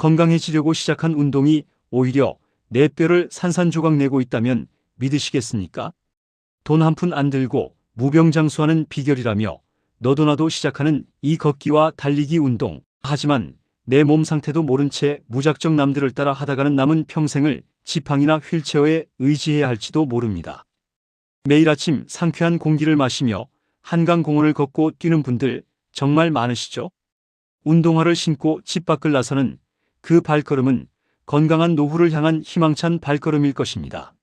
건강해지려고 시작한 운동이 오히려 내 뼈를 산산조각 내고 있다면 믿으시겠습니까? 돈 한 푼 안 들고 무병장수하는 비결이라며 너도 나도 시작하는 이 걷기와 달리기 운동. 하지만 내 몸 상태도 모른 채 무작정 남들을 따라 하다가는 남은 평생을 지팡이나 휠체어에 의지해야 할지도 모릅니다. 매일 아침 상쾌한 공기를 마시며 한강공원을 걷고 뛰는 분들 정말 많으시죠? 운동화를 신고 집 밖을 나서는 그 발걸음은 건강한 노후를 향한 희망찬 발걸음일 것입니다.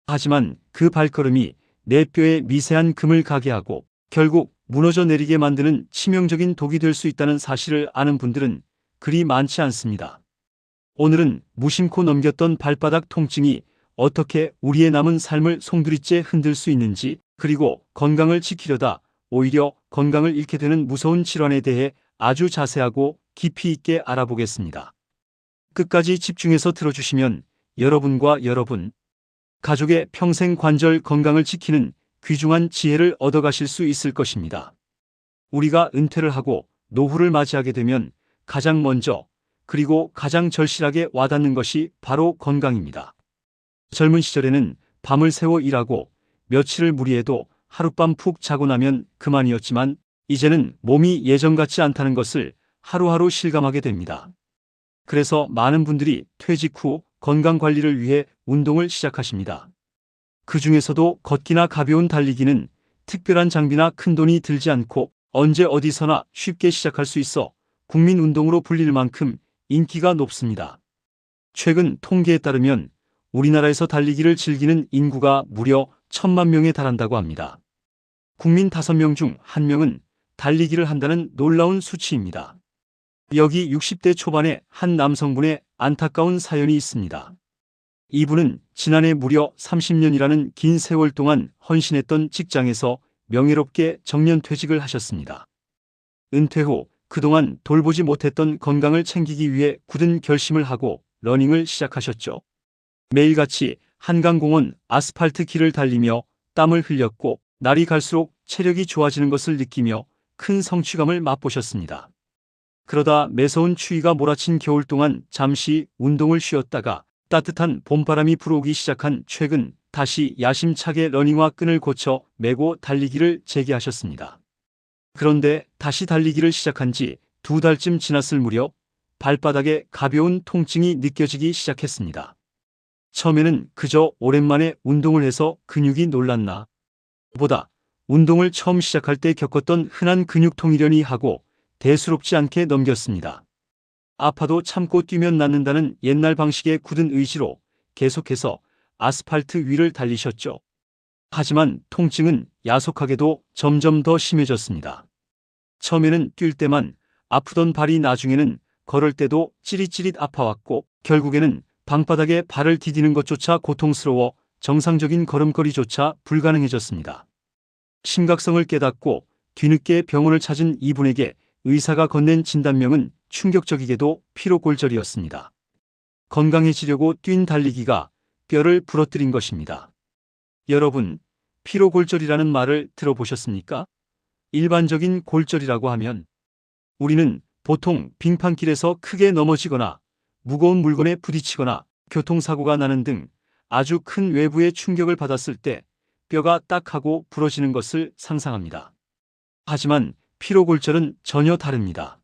하지만 그 발걸음이 내 뼈에 미세한 금을 가게 하고 결국 무너져 내리게 만드는 치명적인 독이 될 수 있다는 사실을 아는 분들은 그리 많지 않습니다. 오늘은 무심코 넘겼던 발바닥 통증이 어떻게 우리의 남은 삶을 송두리째 흔들 수 있는지, 그리고 건강을 지키려다 오히려 건강을 잃게 되는 무서운 질환에 대해 아주 자세하고 깊이 있게 알아보겠습니다. 끝까지 집중해서 들어주시면 여러분과 여러분, 가족의 평생 관절 건강을 지키는 귀중한 지혜를 얻어가실 수 있을 것입니다. 우리가 은퇴를 하고 노후를 맞이하게 되면 가장 먼저 그리고 가장 절실하게 와닿는 것이 바로 건강입니다. 젊은 시절에는 밤을 새워 일하고 며칠을 무리해도 하룻밤 푹 자고 나면 그만이었지만 이제는 몸이 예전 같지 않다는 것을 하루하루 실감하게 됩니다. 그래서 많은 분들이 퇴직 후 건강관리를 위해 운동을 시작하십니다. 그 중에서도 걷기나 가벼운 달리기는 특별한 장비나 큰돈이 들지 않고 언제 어디서나 쉽게 시작할 수 있어 국민운동으로 불릴 만큼 인기가 높습니다. 최근 통계에 따르면 우리나라에서 달리기를 즐기는 인구가 무려 1,000만 명에 달한다고 합니다. 국민 5명 중 1명은 달리기를 한다는 놀라운 수치입니다. 여기 60대 초반의 한 남성분의 안타까운 사연이 있습니다. 이분은 지난해 무려 30년이라는 긴 세월 동안 헌신했던 직장에서 명예롭게 정년퇴직을 하셨습니다. 은퇴 후 그동안 돌보지 못했던 건강을 챙기기 위해 굳은 결심을 하고 러닝을 시작하셨죠. 매일같이 한강공원 아스팔트 길을 달리며 땀을 흘렸고 날이 갈수록 체력이 좋아지는 것을 느끼며 큰 성취감을 맛보셨습니다. 그러다 매서운 추위가 몰아친 겨울 동안 잠시 운동을 쉬었다가 따뜻한 봄바람이 불어오기 시작한 최근 다시 야심차게 러닝화 끈을 고쳐 메고 달리기를 재개하셨습니다. 그런데 다시 달리기를 시작한 지 2달쯤 지났을 무렵 발바닥에 가벼운 통증이 느껴지기 시작했습니다. 처음에는 그저 오랜만에 운동을 해서 근육이 놀랐나 보다 운동을 처음 시작할 때 겪었던 흔한 근육통이려니 하고 대수롭지 않게 넘겼습니다. 아파도 참고 뛰면 낫는다는 옛날 방식의 굳은 의지로 계속해서 아스팔트 위를 달리셨죠. 하지만 통증은 야속하게도 점점 더 심해졌습니다. 처음에는 뛸 때만 아프던 발이 나중에는 걸을 때도 찌릿찌릿 아파왔고 결국에는 방바닥에 발을 디디는 것조차 고통스러워 정상적인 걸음걸이조차 불가능해졌습니다. 심각성을 깨닫고 뒤늦게 병원을 찾은 이분에게 의사가 건넨 진단명은 충격적이게도 피로골절이었습니다. 건강해지려고 뛴 달리기가 뼈를 부러뜨린 것입니다. 여러분, 피로골절이라는 말을 들어보셨습니까? 일반적인 골절이라고 하면 우리는 보통 빙판길에서 크게 넘어지거나 무거운 물건에 부딪히거나 교통사고가 나는 등 아주 큰 외부의 충격을 받았을 때 뼈가 딱 하고 부러지는 것을 상상합니다. 하지만 피로골절은 전혀 다릅니다.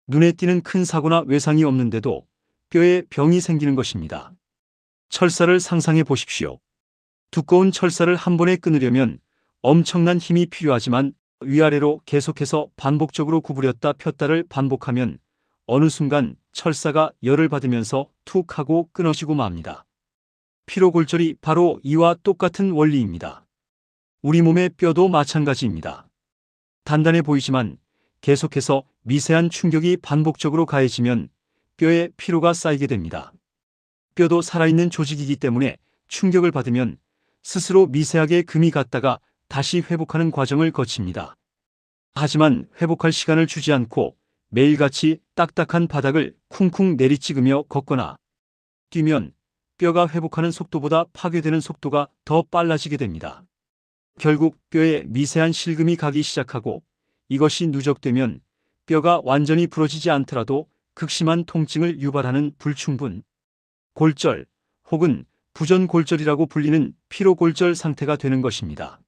눈에 띄는 큰 사고나 외상이 없는데도 뼈에 병이 생기는 것입니다. 철사를 상상해 보십시오. 두꺼운 철사를 한 번에 끊으려면 엄청난 힘이 필요하지만 위아래로 계속해서 반복적으로 구부렸다 폈다를 반복하면 어느 순간 철사가 열을 받으면서 툭 하고 끊어지고 맙니다. 피로골절이 바로 이와 똑같은 원리입니다. 우리 몸의 뼈도 마찬가지입니다. 단단해 보이지만 계속해서 미세한 충격이 반복적으로 가해지면 뼈에 피로가 쌓이게 됩니다. 뼈도 살아있는 조직이기 때문에 충격을 받으면 스스로 미세하게 금이 갔다가 다시 회복하는 과정을 거칩니다. 하지만 회복할 시간을 주지 않고 매일같이 딱딱한 바닥을 쿵쿵 내리찍으며 걷거나 뛰면 뼈가 회복하는 속도보다 파괴되는 속도가 더 빨라지게 됩니다. 결국 뼈에 미세한 실금이 가기 시작하고 이것이 누적되면 뼈가 완전히 부러지지 않더라도 극심한 통증을 유발하는 불충분, 골절 혹은 부전골절이라고 불리는 피로골절 상태가 되는 것입니다.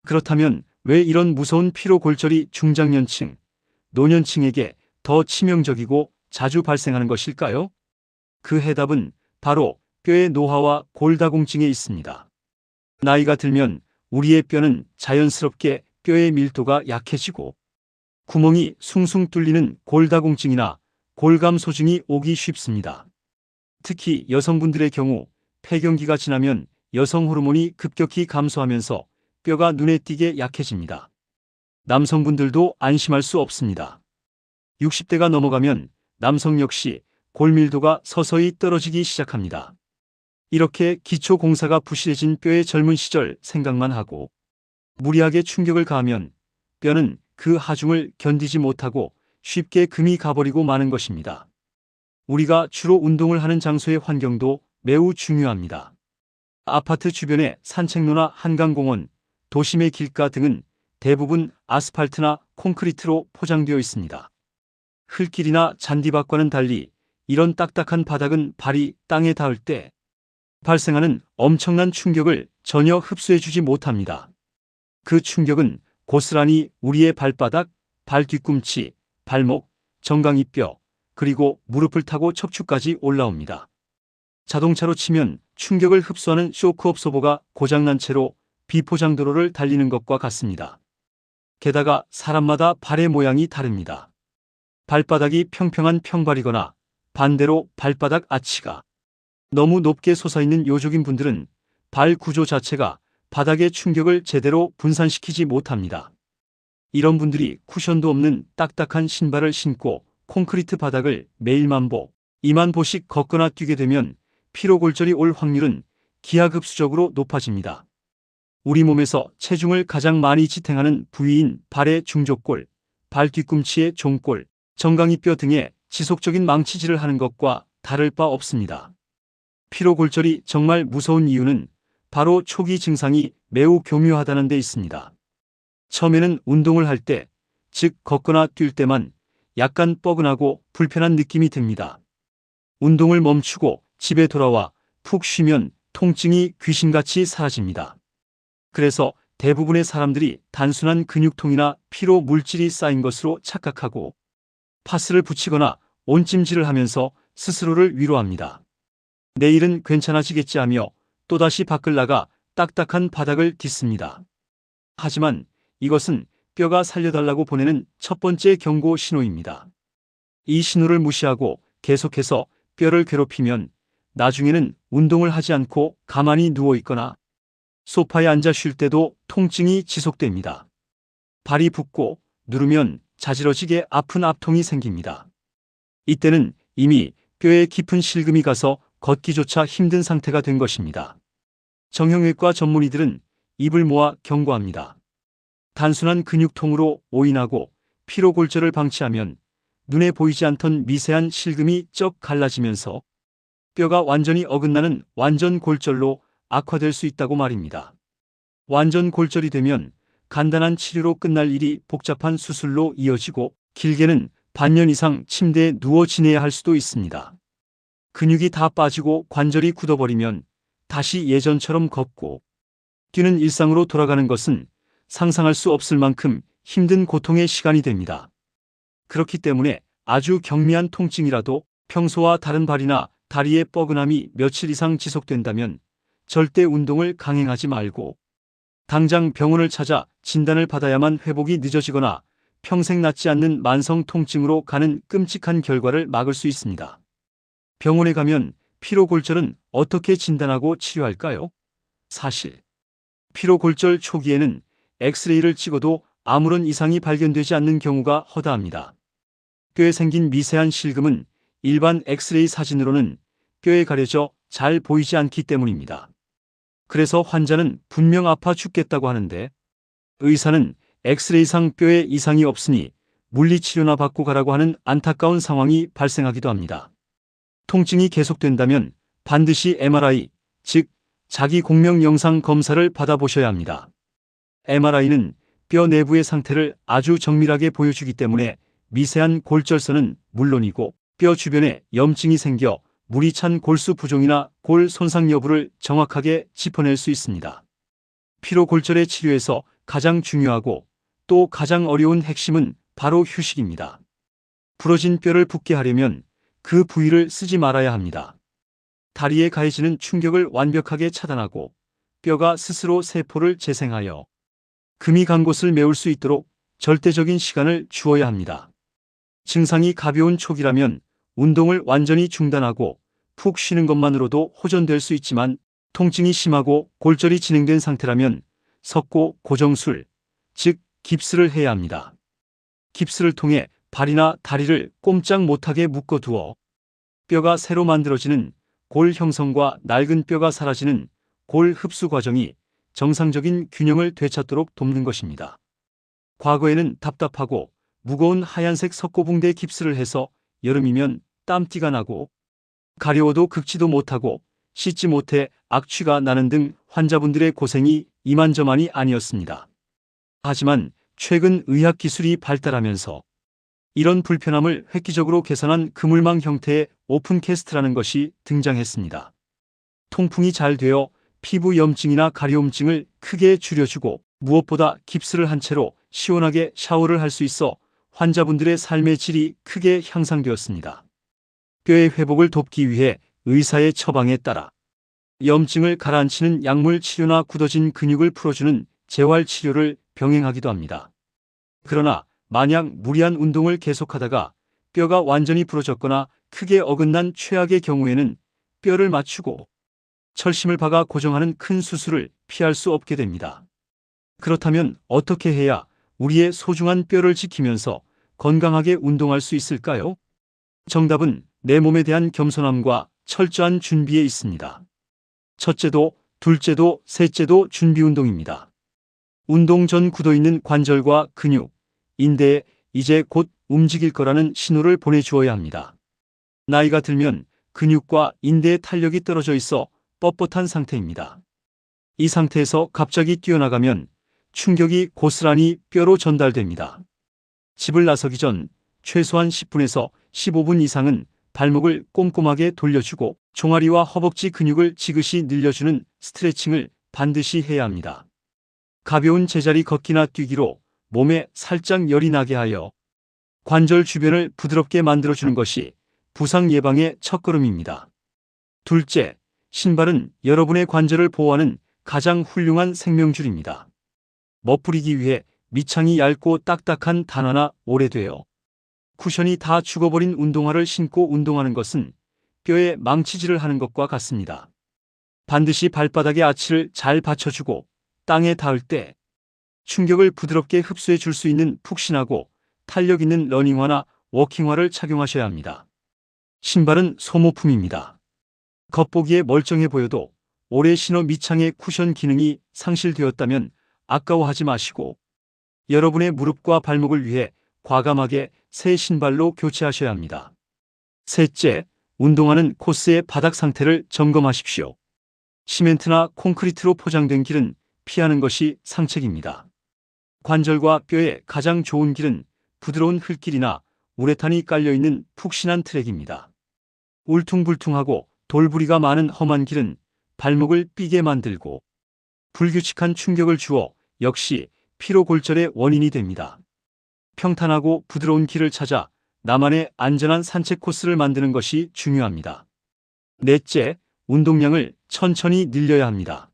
그렇다면 왜 이런 무서운 피로골절이 중장년층, 노년층에게 더 치명적이고 자주 발생하는 것일까요? 그 해답은 바로 뼈의 노화와 골다공증에 있습니다. 나이가 들면 우리의 뼈는 자연스럽게 뼈의 밀도가 약해지고 구멍이 숭숭 뚫리는 골다공증이나 골감소증이 오기 쉽습니다. 특히 여성분들의 경우 폐경기가 지나면 여성 호르몬이 급격히 감소하면서 뼈가 눈에 띄게 약해집니다. 남성분들도 안심할 수 없습니다. 60대가 넘어가면 남성 역시 골밀도가 서서히 떨어지기 시작합니다. 이렇게 기초 공사가 부실해진 뼈의 젊은 시절 생각만 하고 무리하게 충격을 가하면 뼈는 그 하중을 견디지 못하고 쉽게 금이 가버리고 마는 것입니다. 우리가 주로 운동을 하는 장소의 환경도 매우 중요합니다. 아파트 주변의 산책로나 한강공원, 도심의 길가 등은 대부분 아스팔트나 콘크리트로 포장되어 있습니다. 흙길이나 잔디밭과는 달리 이런 딱딱한 바닥은 발이 땅에 닿을 때 발생하는 엄청난 충격을 전혀 흡수해주지 못합니다. 그 충격은 고스란히 우리의 발바닥, 발 뒤꿈치, 발목, 정강이뼈, 그리고 무릎을 타고 척추까지 올라옵니다. 자동차로 치면 충격을 흡수하는 쇼크 옵소버가 고장난 채로 비포장도로를 달리는 것과 같습니다. 게다가 사람마다 발의 모양이 다릅니다. 발바닥이 평평한 평발이거나 반대로 발바닥 아치가 너무 높게 솟아있는 요족인 분들은 발 구조 자체가 바닥의 충격을 제대로 분산시키지 못합니다. 이런 분들이 쿠션도 없는 딱딱한 신발을 신고 콘크리트 바닥을 매일 10,000보, 20,000보씩 걷거나 뛰게 되면 피로골절이 올 확률은 기하급수적으로 높아집니다. 우리 몸에서 체중을 가장 많이 지탱하는 부위인 발의 중족골, 발 뒤꿈치의 종골, 정강이뼈 등에 지속적인 망치질을 하는 것과 다를 바 없습니다. 피로골절이 정말 무서운 이유는 바로 초기 증상이 매우 교묘하다는 데 있습니다. 처음에는 운동을 할 때, 즉 걷거나 뛸 때만 약간 뻐근하고 불편한 느낌이 듭니다. 운동을 멈추고 집에 돌아와 푹 쉬면 통증이 귀신같이 사라집니다. 그래서 대부분의 사람들이 단순한 근육통이나 피로 물질이 쌓인 것으로 착각하고 파스를 붙이거나 온찜질을 하면서 스스로를 위로합니다. 내일은 괜찮아지겠지 하며 또다시 밖을 나가 딱딱한 바닥을 딛습니다. 하지만 이것은 뼈가 살려달라고 보내는 첫 번째 경고 신호입니다. 이 신호를 무시하고 계속해서 뼈를 괴롭히면 나중에는 운동을 하지 않고 가만히 누워 있거나 소파에 앉아 쉴 때도 통증이 지속됩니다. 발이 붓고 누르면 자지러지게 아픈 압통이 생깁니다. 이때는 이미 뼈에 깊은 실금이 가서 걷기조차 힘든 상태가 된 것입니다. 정형외과 전문의들은 입을 모아 경고합니다. 단순한 근육통으로 오인하고 피로골절을 방치하면 눈에 보이지 않던 미세한 실금이 쩍 갈라지면서 뼈가 완전히 어긋나는 완전골절로 악화될 수 있다고 말입니다. 완전골절이 되면 간단한 치료로 끝날 일이 복잡한 수술로 이어지고 길게는 반년 이상 침대에 누워 지내야 할 수도 있습니다. 근육이 다 빠지고 관절이 굳어버리면 다시 예전처럼 걷고 뛰는 일상으로 돌아가는 것은 상상할 수 없을 만큼 힘든 고통의 시간이 됩니다. 그렇기 때문에 아주 경미한 통증이라도 평소와 다른 발이나 다리의 뻐근함이 며칠 이상 지속된다면 절대 운동을 강행하지 말고 당장 병원을 찾아 진단을 받아야만 회복이 늦어지거나 평생 낫지 않는 만성 통증으로 가는 끔찍한 결과를 막을 수 있습니다. 병원에 가면 피로골절은 어떻게 진단하고 치료할까요? 사실 피로골절 초기에는 엑스레이를 찍어도 아무런 이상이 발견되지 않는 경우가 허다합니다. 뼈에 생긴 미세한 실금은 일반 엑스레이 사진으로는 뼈에 가려져 잘 보이지 않기 때문입니다. 그래서 환자는 분명 아파 죽겠다고 하는데 의사는 엑스레이상 뼈에 이상이 없으니 물리치료나 받고 가라고 하는 안타까운 상황이 발생하기도 합니다. 통증이 계속된다면 반드시 MRI, 즉 자기 공명 영상 검사를 받아보셔야 합니다. MRI는 뼈 내부의 상태를 아주 정밀하게 보여주기 때문에 미세한 골절선은 물론이고 뼈 주변에 염증이 생겨 물이 찬 골수 부종이나 골 손상 여부를 정확하게 짚어낼 수 있습니다. 피로골절의 치료에서 가장 중요하고 또 가장 어려운 핵심은 바로 휴식입니다. 부러진 뼈를 붙게 하려면 그 부위를 쓰지 말아야 합니다. 다리에 가해지는 충격을 완벽하게 차단하고 뼈가 스스로 세포를 재생하여 금이 간 곳을 메울 수 있도록 절대적인 시간을 주어야 합니다. 증상이 가벼운 초기라면 운동을 완전히 중단하고 푹 쉬는 것만으로도 호전될 수 있지만 통증이 심하고 골절이 진행된 상태라면 석고 고정술, 즉 깁스를 해야 합니다. 깁스를 통해 발이나 다리를 꼼짝 못하게 묶어두어 뼈가 새로 만들어지는 골 형성과 낡은 뼈가 사라지는 골 흡수 과정이 정상적인 균형을 되찾도록 돕는 것입니다. 과거에는 답답하고 무거운 하얀색 석고붕대 깁스를 해서 여름이면 땀띠가 나고 가려워도 긁지도 못하고 씻지 못해 악취가 나는 등 환자분들의 고생이 이만저만이 아니었습니다. 하지만 최근 의학기술이 발달하면서 이런 불편함을 획기적으로 개선한 그물망 형태의 오픈캐스트라는 것이 등장했습니다. 통풍이 잘 되어 피부 염증이나 가려움증을 크게 줄여주고 무엇보다 깁스를 한 채로 시원하게 샤워를 할 수 있어 환자분들의 삶의 질이 크게 향상되었습니다. 뼈의 회복을 돕기 위해 의사의 처방에 따라 염증을 가라앉히는 약물 치료나 굳어진 근육을 풀어주는 재활 치료를 병행하기도 합니다. 그러나 만약 무리한 운동을 계속하다가 뼈가 완전히 부러졌거나 크게 어긋난 최악의 경우에는 뼈를 맞추고 철심을 박아 고정하는 큰 수술을 피할 수 없게 됩니다. 그렇다면 어떻게 해야 우리의 소중한 뼈를 지키면서 건강하게 운동할 수 있을까요? 정답은 내 몸에 대한 겸손함과 철저한 준비에 있습니다. 첫째도, 둘째도, 셋째도 준비 운동입니다. 운동 전 굳어있는 관절과 근육, 인대에 이제 곧 움직일 거라는 신호를 보내주어야 합니다. 나이가 들면 근육과 인대의 탄력이 떨어져 있어 뻣뻣한 상태입니다. 이 상태에서 갑자기 뛰어나가면 충격이 고스란히 뼈로 전달됩니다. 집을 나서기 전 최소한 10분에서 15분 이상은 발목을 꼼꼼하게 돌려주고 종아리와 허벅지 근육을 지그시 늘려주는 스트레칭을 반드시 해야 합니다. 가벼운 제자리 걷기나 뛰기로 몸에 살짝 열이 나게 하여 관절 주변을 부드럽게 만들어주는 것이 부상 예방의 첫걸음입니다. 둘째, 신발은 여러분의 관절을 보호하는 가장 훌륭한 생명줄입니다. 멋부리기 위해 밑창이 얇고 딱딱한 단화나 오래되어 쿠션이 다 죽어버린 운동화를 신고 운동하는 것은 뼈에 망치질을 하는 것과 같습니다. 반드시 발바닥의 아치를 잘 받쳐주고 땅에 닿을 때 충격을 부드럽게 흡수해 줄 수 있는 푹신하고 탄력 있는 러닝화나 워킹화를 착용하셔야 합니다. 신발은 소모품입니다. 겉보기에 멀쩡해 보여도 오래 신어 밑창의 쿠션 기능이 상실되었다면 아까워하지 마시고 여러분의 무릎과 발목을 위해 과감하게 새 신발로 교체하셔야 합니다. 셋째, 운동하는 코스의 바닥 상태를 점검하십시오. 시멘트나 콘크리트로 포장된 길은 피하는 것이 상책입니다. 관절과 뼈에 가장 좋은 길은 부드러운 흙길이나 우레탄이 깔려있는 푹신한 트랙입니다. 울퉁불퉁하고 돌부리가 많은 험한 길은 발목을 삐게 만들고 불규칙한 충격을 주어 역시 피로골절의 원인이 됩니다. 평탄하고 부드러운 길을 찾아 나만의 안전한 산책 코스를 만드는 것이 중요합니다. 넷째, 운동량을 천천히 늘려야 합니다.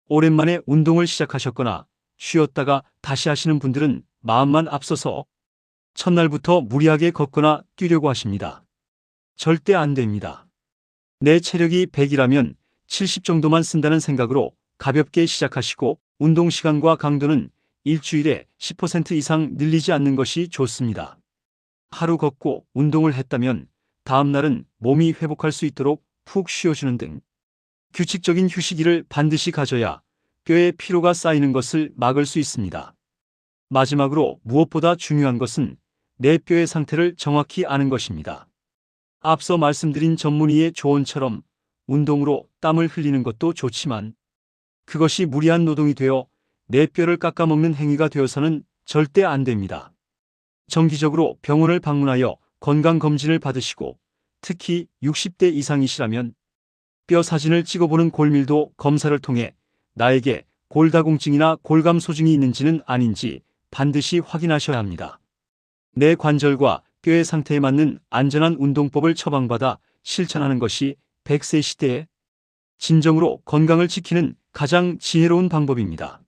오랜만에 운동을 시작하셨거나 쉬었다가 다시 하시는 분들은 마음만 앞서서 첫날부터 무리하게 걷거나 뛰려고 하십니다. 절대 안 됩니다. 내 체력이 100이라면 70 정도만 쓴다는 생각으로 가볍게 시작하시고 운동 시간과 강도는 일주일에 10% 이상 늘리지 않는 것이 좋습니다. 하루 걷고 운동을 했다면 다음 날은 몸이 회복할 수 있도록 푹 쉬어주는 등 규칙적인 휴식일을 반드시 가져야 뼈에 피로가 쌓이는 것을 막을 수 있습니다. 마지막으로 무엇보다 중요한 것은 내 뼈의 상태를 정확히 아는 것입니다. 앞서 말씀드린 전문의의 조언처럼 운동으로 땀을 흘리는 것도 좋지만 그것이 무리한 노동이 되어 내 뼈를 깎아먹는 행위가 되어서는 절대 안 됩니다. 정기적으로 병원을 방문하여 건강검진을 받으시고 특히 60대 이상이시라면 뼈 사진을 찍어보는 골밀도 검사를 통해 나에게 골다공증이나 골감소증이 있는지는 아닌지 반드시 확인하셔야 합니다. 내 관절과 뼈의 상태에 맞는 안전한 운동법을 처방받아 실천하는 것이 100세 시대에 진정으로 건강을 지키는 가장 지혜로운 방법입니다.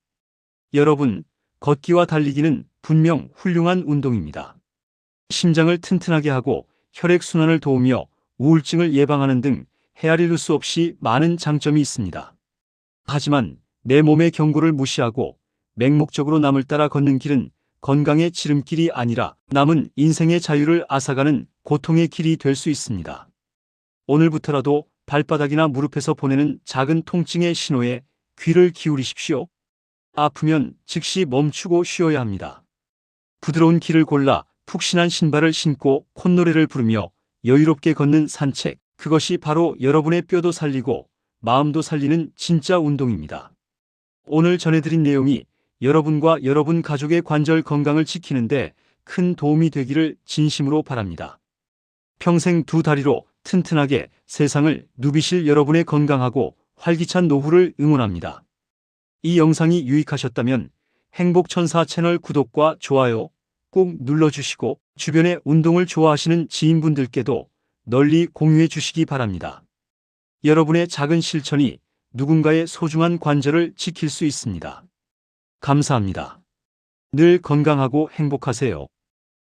여러분, 걷기와 달리기는 분명 훌륭한 운동입니다. 심장을 튼튼하게 하고 혈액순환을 도우며 우울증을 예방하는 등 헤아릴 수 없이 많은 장점이 있습니다. 하지만 내 몸의 경고를 무시하고 맹목적으로 남을 따라 걷는 길은 건강의 지름길이 아니라 남은 인생의 자유를 앗아가는 고통의 길이 될 수 있습니다. 오늘부터라도 발바닥이나 무릎에서 보내는 작은 통증의 신호에 귀를 기울이십시오. 아프면 즉시 멈추고 쉬어야 합니다. 부드러운 길을 골라 푹신한 신발을 신고 콧노래를 부르며 여유롭게 걷는 산책, 그것이 바로 여러분의 뼈도 살리고 마음도 살리는 진짜 운동입니다. 오늘 전해드린 내용이 여러분과 여러분 가족의 관절 건강을 지키는데 큰 도움이 되기를 진심으로 바랍니다. 평생 두 다리로 튼튼하게 세상을 누비실 여러분의 건강하고 활기찬 노후를 응원합니다. 이 영상이 유익하셨다면 행복천사 채널 구독과 좋아요 꼭 눌러주시고 주변에 운동을 좋아하시는 지인분들께도 널리 공유해 주시기 바랍니다. 여러분의 작은 실천이 누군가의 소중한 관절을 지킬 수 있습니다. 감사합니다. 늘 건강하고 행복하세요.